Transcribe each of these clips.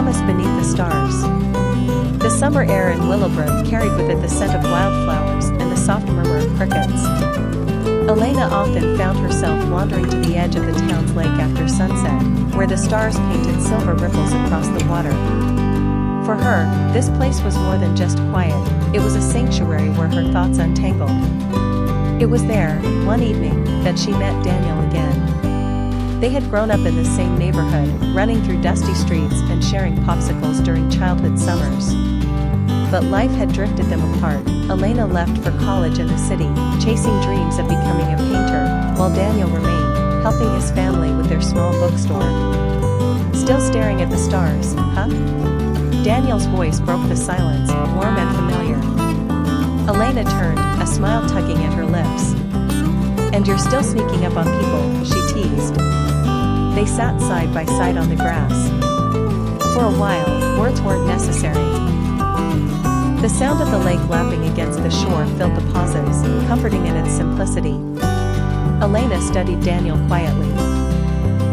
promise beneath the stars. The summer air in Willowbrook carried with it the scent of wildflowers and the soft murmur of crickets. Elena often found herself wandering to the edge of the town's lake after sunset, where the stars painted silver ripples across the water. For her, this place was more than just quiet, it was a sanctuary where her thoughts untangled. It was there, one evening, that she met Daniel again. They had grown up in the same neighborhood, running through dusty streets and sharing popsicles during childhood summers. But life had drifted them apart. Elena left for college in the city, chasing dreams of becoming a painter, while Daniel remained, helping his family with their small bookstore. Still staring at the stars, huh? Daniel's voice broke the silence, warm and familiar. Elena turned, a smile tugging at her lips. "And you're still sneaking up on people," she teased. They sat side by side on the grass. For a while, words weren't necessary. The sound of the lake lapping against the shore filled the pauses, comforting in its simplicity. Elena studied Daniel quietly.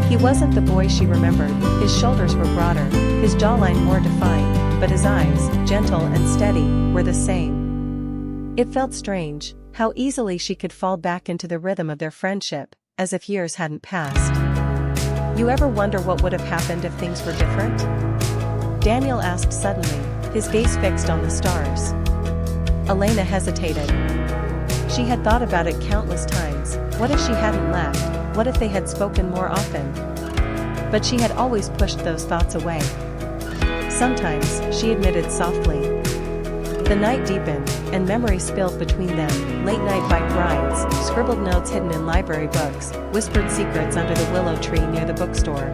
He wasn't the boy she remembered, his shoulders were broader, his jawline more defined, but his eyes, gentle and steady, were the same. It felt strange, how easily she could fall back into the rhythm of their friendship, as if years hadn't passed. "You ever wonder what would have happened if things were different?" Daniel asked suddenly, his gaze fixed on the stars. Elena hesitated. She had thought about it countless times. What if she hadn't left? What if they had spoken more often? But she had always pushed those thoughts away. Sometimes, she admitted softly. The night deepened, and memories spilled between them, late-night bike rides, scribbled notes hidden in library books, whispered secrets under the willow tree near the bookstore.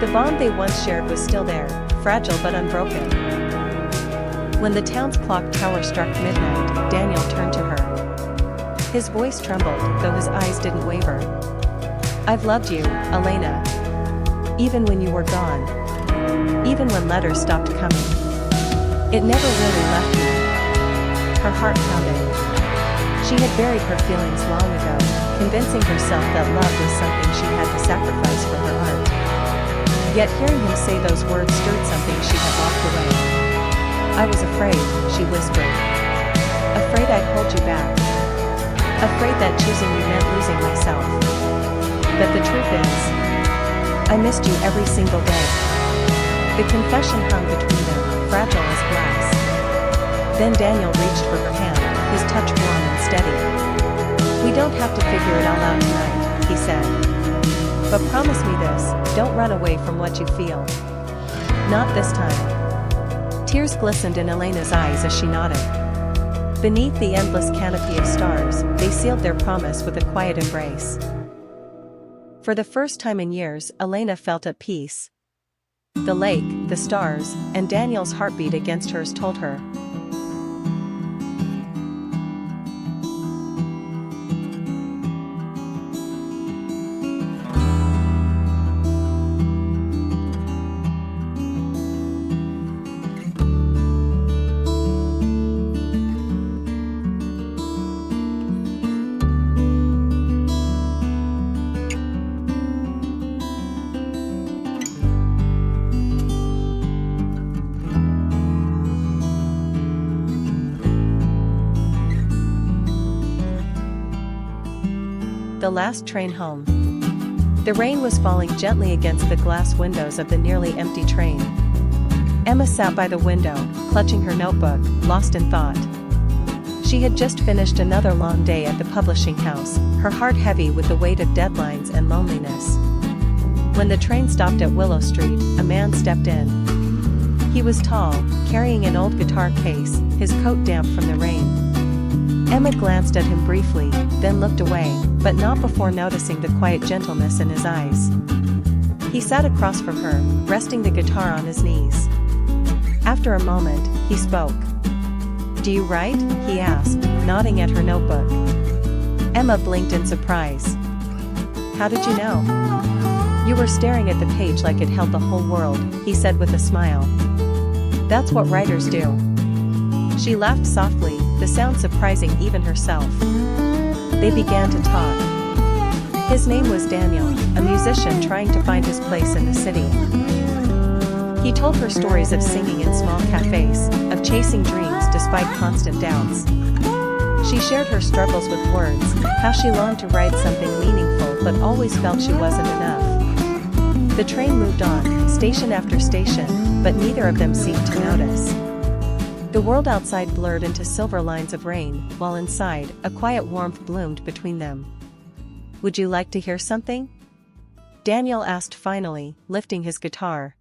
The bond they once shared was still there, fragile but unbroken. When the town's clock tower struck midnight, Daniel turned to her. His voice trembled, though his eyes didn't waver. "I've loved you, Elena. Even when you were gone. Even when letters stopped coming. It never really left me." Her heart pounded. She had buried her feelings long ago, convincing herself that love was something she had to sacrifice for her art. Yet hearing him say those words stirred something she had locked away. "I was afraid," she whispered. "Afraid I'd hold you back. Afraid that choosing you meant losing myself. But the truth is, I missed you every single day." The confession hung between them, fragile as glass. Then Daniel reached for her hand, his touch warm and steady. "We don't have to figure it all out tonight," he said. "But promise me this, don't run away from what you feel. Not this time." Tears glistened in Elena's eyes as she nodded. Beneath the endless canopy of stars, they sealed their promise with a quiet embrace. For the first time in years, Elena felt at peace. The lake, the stars, and Daniel's heartbeat against hers told her. The last train home. The rain was falling gently against the glass windows of the nearly empty train. Emma sat by the window, clutching her notebook, lost in thought. She had just finished another long day at the publishing house, her heart heavy with the weight of deadlines and loneliness. When the train stopped at Willow Street, a man stepped in. He was tall, carrying an old guitar case, his coat damp from the rain. Emma glanced at him briefly, then looked away, but not before noticing the quiet gentleness in his eyes. He sat across from her, resting the guitar on his knees. After a moment, he spoke. "Do you write?" he asked, nodding at her notebook. Emma blinked in surprise. "How did you know?" "You were staring at the page like it held the whole world," he said with a smile. "That's what writers do." She laughed softly, the sound surprising even herself. They began to talk. His name was Daniel, a musician trying to find his place in the city. He told her stories of singing in small cafes, of chasing dreams despite constant doubts. She shared her struggles with words, how she longed to write something meaningful but always felt she wasn't enough. The train moved on, station after station, but neither of them seemed to notice. The world outside blurred into silver lines of rain, while inside, a quiet warmth bloomed between them. "Would you like to hear something?" Daniel asked finally, lifting his guitar.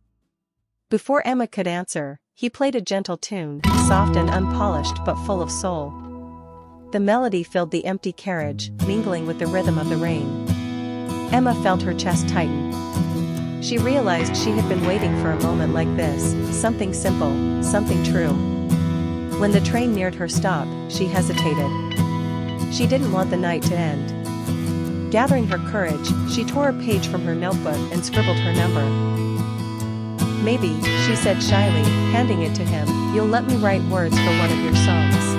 Before Emma could answer, he played a gentle tune, soft and unpolished but full of soul. The melody filled the empty carriage, mingling with the rhythm of the rain. Emma felt her chest tighten. She realized she had been waiting for a moment like this, something simple, something true. When the train neared her stop, she hesitated. She didn't want the night to end. Gathering her courage, she tore a page from her notebook and scribbled her number. "Maybe," she said shyly, handing it to him, "you'll let me write words for one of your songs."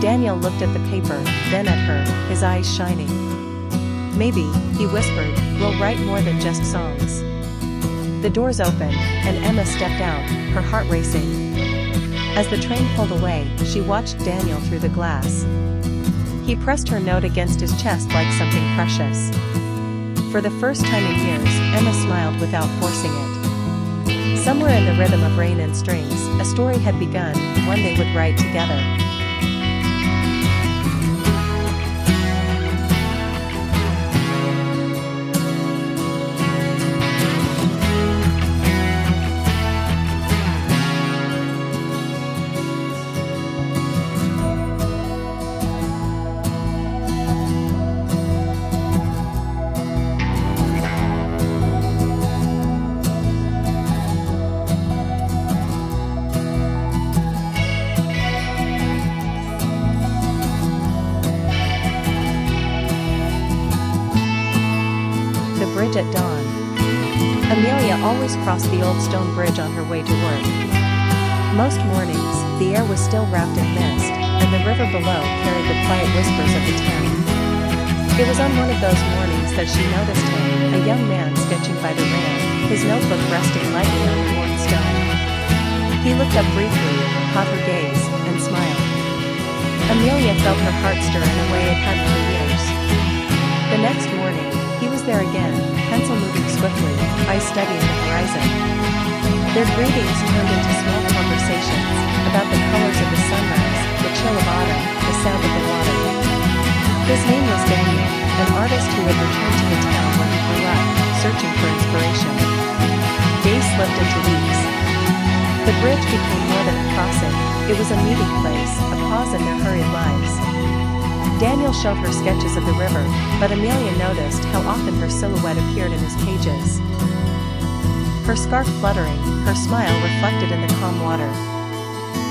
Daniel looked at the paper, then at her, his eyes shining. "Maybe," he whispered, "we'll write more than just songs." The doors opened, and Emma stepped out, her heart racing. As the train pulled away, she watched Daniel through the glass. He pressed her note against his chest like something precious. For the first time in years, Emma smiled without forcing it. Somewhere in the rhythm of rain and strings, a story had begun, one they would write together. Bridge at dawn. Amelia always crossed the old stone bridge on her way to work. Most mornings, the air was still wrapped in mist, and the river below carried the quiet whispers of the town. It was on one of those mornings that she noticed him, a young man sketching by the rail, his notebook resting lightly on the worn stone. He looked up briefly, caught her gaze, and smiled. Amelia felt her heart stir in a way it hadn't for years. The next morning, he was there again, pencil moving swiftly, eyes studying the horizon. Their greetings turned into small conversations, about the colors of the sunrise, the chill of autumn, the sound of the water. His name was Daniel, an artist who had returned to the town where he grew up, searching for inspiration. Days slipped into weeks. The bridge became more than a crossing, it was a meeting place, a pause in their hurried lives. Daniel showed her sketches of the river, but Amelia noticed how often her silhouette appeared in his pages. Her scarf fluttering, her smile reflected in the calm water.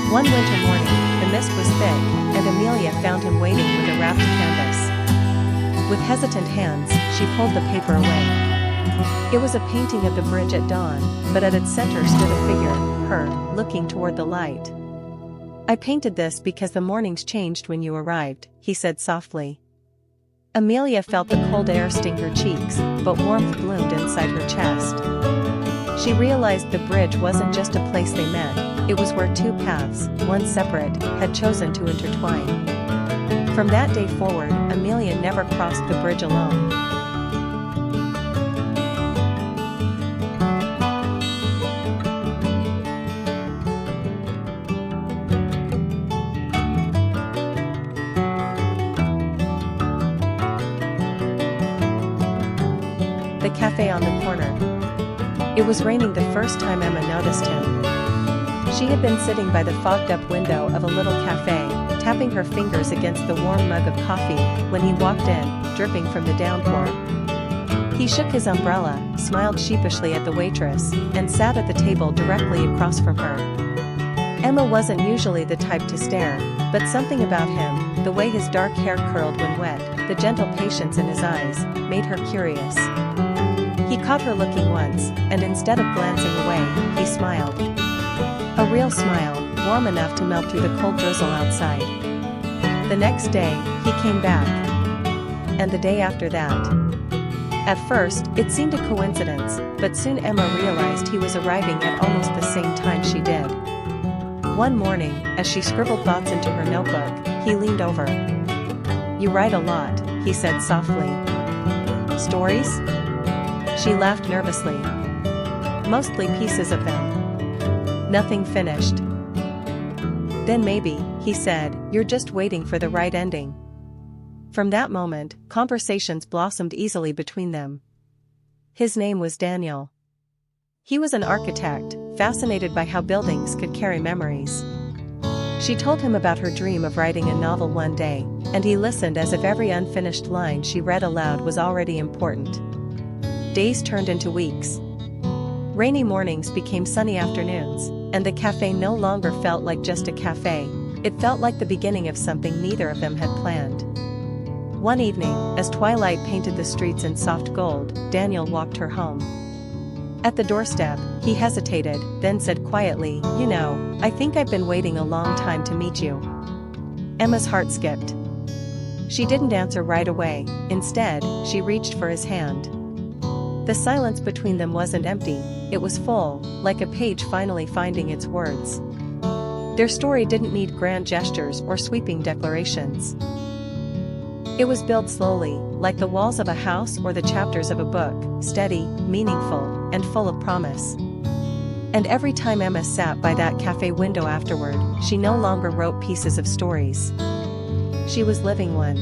One winter morning, the mist was thick, and Amelia found him waiting with a wrapped canvas. With hesitant hands, she pulled the paper away. It was a painting of the bridge at dawn, but at its center stood a figure, her, looking toward the light. "I painted this because the mornings changed when you arrived," he said softly. Amelia felt the cold air sting her cheeks, but warmth bloomed inside her chest. She realized the bridge wasn't just a place they met, it was where two paths, once separate, had chosen to intertwine. From that day forward, Amelia never crossed the bridge alone. The cafe on the corner. It was raining the first time Emma noticed him. She had been sitting by the fogged-up window of a little cafe, tapping her fingers against the warm mug of coffee, when he walked in, dripping from the downpour. He shook his umbrella, smiled sheepishly at the waitress, and sat at the table directly across from her. Emma wasn't usually the type to stare, but something about him, the way his dark hair curled when wet, the gentle patience in his eyes, made her curious. He caught her looking once, and instead of glancing away, he smiled. A real smile, warm enough to melt through the cold drizzle outside. The next day, he came back. And the day after that. At first, it seemed a coincidence, but soon Emma realized he was arriving at almost the same time she did. One morning, as she scribbled thoughts into her notebook, he leaned over. "You write a lot," he said softly. "Stories?" She laughed nervously. "Mostly pieces of them. Nothing finished." "Then maybe," he said, "you're just waiting for the right ending." From that moment, conversations blossomed easily between them. His name was Daniel. He was an architect, fascinated by how buildings could carry memories. She told him about her dream of writing a novel one day, and he listened as if every unfinished line she read aloud was already important. Days turned into weeks. Rainy mornings became sunny afternoons, and the cafe no longer felt like just a cafe, it felt like the beginning of something neither of them had planned. One evening, as twilight painted the streets in soft gold, Daniel walked her home. At the doorstep, he hesitated, then said quietly, "You know, I think I've been waiting a long time to meet you." Emma's heart skipped. She didn't answer right away, instead, she reached for his hand. The silence between them wasn't empty, it was full, like a page finally finding its words. Their story didn't need grand gestures or sweeping declarations. It was built slowly, like the walls of a house or the chapters of a book, steady, meaningful, and full of promise. And every time Emma sat by that cafe window afterward, she no longer wrote pieces of stories. She was living one.